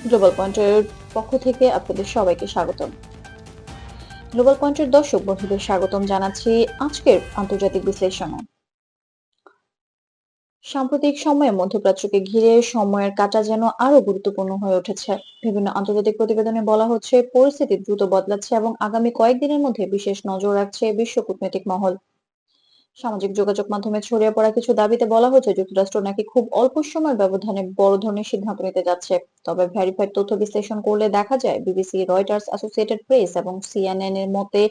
Global পয়েন্টের পক্ষ থেকে আপনাদের সবাইকে স্বাগতম। গ্লোবাল পয়েন্টের দর্শক বন্ধুদের স্বাগতম জানাচ্ছি আজকের আন্তর্জাতিক বিশ্লেষণে। সাম্প্রতিক সময়ে মধ্যপ্রাচ্যকে ঘিরে সময়ের কাঁটা যেন আরো গুরুত্বপূর্ণ হয়ে উঠেছে। বিভিন্ন আন্তর্জাতিক প্রতিবেদনে বলা হচ্ছে পরিস্থিতি দ্রুত বদলাচ্ছে এবং আগামী কয়েকদিনের মধ্যে বিশেষ নজর রাখছে বিশ্ব কূটনৈতিক মহল। সামাজিক যোগাযোগ মাধ্যমে ছড়িয়ে পড়া কিছু দাবিতে বলা হয়েছে যুক্তরাষ্ট্র নাকি খুব অল্প সময়ের ব্যবধানে বড় ধরনের সিদ্ধান্ত নিতে যাচ্ছে। তবে ভেরিফাইড তথ্য বিশ্লেষণ করলে দেখা যায় বিবিসি, রয়টার্স, অ্যাসোসিয়েটেড প্রেস এবং সিএনএন এর মতে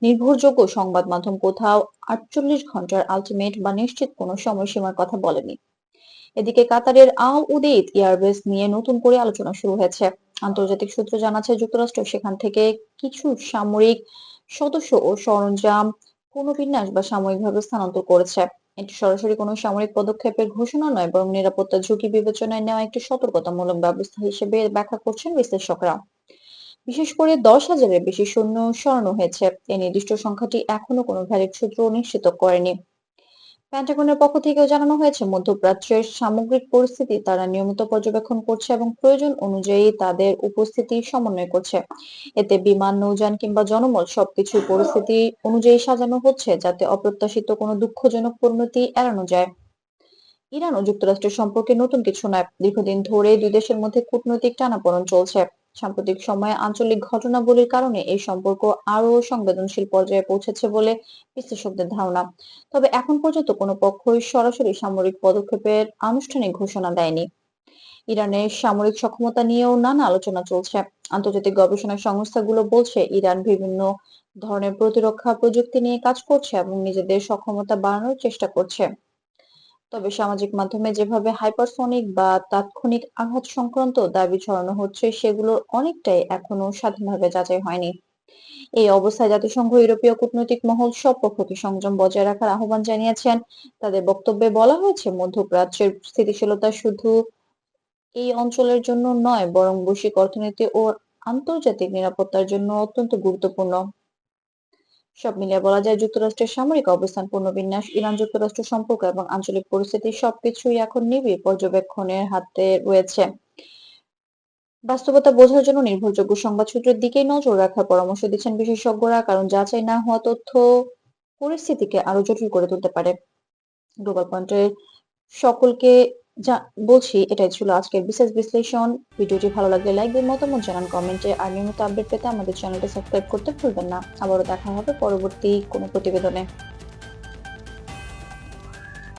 নির্ভরযোগ্য সংবাদ মাধ্যম কোথাও 48 ঘন্টার আলটিমেট বা নিশ্চিত কোনো সময়সীমার কথা বলেনি। এদিকে কাতারের আল উদেইদ এয়ারবেস নিয়ে নতুন করে আলোচনা শুরু হয়েছে। আন্তর্জাতিক সূত্র জানাচ্ছে যুক্তরাষ্ট্র সেখান থেকে কিছু সামরিক সদস্য ও সরঞ্জাম পুনর্বিন্যাস বা সাময়িকভাবে স্থানান্তর করেছে। এটি সরাসরি কোনো সামরিক পদক্ষেপের ঘোষণা নয়, বরং নিরাপত্তা ঝুঁকি বিবেচনায় নেওয়া একটি সতর্কতামূলক ব্যবস্থা হিসেবে ব্যাখ্যা করছেন বিশ্লেষকরা। বিশেষ করে 10,000-এর বেশি সৈন্য সরানো হয়েছে। এই নির্দিষ্ট সংখ্যাটি এখনো কোনো ভ্যালিড সূত্র নিশ্চিত করেনি। পেন্টাগনের পক্ষ থেকেও জানানো হয়েছে মধ্যপ্রাচ্যের সামগ্রিক পরিস্থিতি তারা নিয়মিত পর্যবেক্ষণ করছে এবং প্রয়োজন অনুযায়ী তাদের উপস্থিতি সমন্বয় করছে। এতে বিমান, নৌযান কিংবা জনমল সবকিছু পরিস্থিতি অনুযায়ী সাজানো হচ্ছে যাতে অপ্রত্যাশিত কোনো দুঃখজনক পরিণতি এড়ানো যায়। ইরান ও যুক্তরাষ্ট্রের সম্পর্কে নতুন কিছু নয়, দীর্ঘদিন ধরে দুই দেশের মধ্যে কূটনৈতিক টানাপোড়েন চলছে। সাম্প্রতিক সময়ে আঞ্চলিক ঘটনাবলীর কারণে এই সম্পর্ক আরো সংবেদনশীল পর্যায়ে পৌঁছেছে বলে বিশ্লেষকদের ধারণা। তবে এখন পর্যন্ত কোনো পক্ষই সরাসরি সামরিক পদক্ষেপের আনুষ্ঠানিক ঘোষণা দেয়নি। ইরানের সামরিক সক্ষমতা নিয়েও নানা আলোচনা চলছে। আন্তর্জাতিক গবেষণা সংস্থাগুলো বলছে ইরান বিভিন্ন ধরনের প্রতিরক্ষা প্রযুক্তি নিয়ে কাজ করছে এবং নিজেদের সক্ষমতা বাড়ানোর চেষ্টা করছে। তবে সামাজিক মাধ্যমে যেভাবে হাইপারসনিক বা তাৎক্ষণিক আঘাত সংক্রান্ত দাবি ছড়ানো হচ্ছে সেগুলোর অনেকটাই এখনো স্বাধীনভাবে যাচাই হয়নি। এই অবস্থায় জাতিসংঘ ইউরোপীয় কূটনৈতিক মহল সব পক্ষকে সংযম বজায় রাখার আহ্বান জানিয়েছেন। তাদের বক্তব্যে বলা হয়েছে মধ্যপ্রাচ্যের স্থিতিশীলতা শুধু এই অঞ্চলের জন্য নয়, বরং বৈশ্বিক অর্থনীতি ও আন্তর্জাতিক নিরাপত্তার জন্য অত্যন্ত গুরুত্বপূর্ণ। সব মিলিয়ে বলা যায় যুক্তরাষ্ট্রের সামরিক অবস্থান পুনর্বিন্যাস, ইরান যুক্তরাষ্ট্র সম্পর্ক এবং আঞ্চলিক পরিস্থিতি সবকিছুই এখন নিবিড় পর্যবেক্ষণের হাতে রয়েছে। বাস্তবতা বোঝার জন্য নির্ভরযোগ্য সংবাদ সূত্রের দিকেই নজর রাখার পরামর্শ দিচ্ছেন বিশেষজ্ঞরা, কারণ যাচাই না হওয়া তথ্য পরিস্থিতিকে আরো জটিল করে তুলতে পারে। গ্লোবাল পয়েন্টের সকলকে যা বলছি এটাই ছিল আজকের বিশেষ বিশ্লেষণ। ভিডিওটি ভালো লাগলে লাইক দিন, মতামত জানান কমেন্টে, আর নিয়মিত আপডেট পেতে আমাদের চ্যানেলটি সাবস্ক্রাইব করতে ভুলবেন না। আবারও দেখা হবে পরবর্তী কোনো প্রতিবেদনে।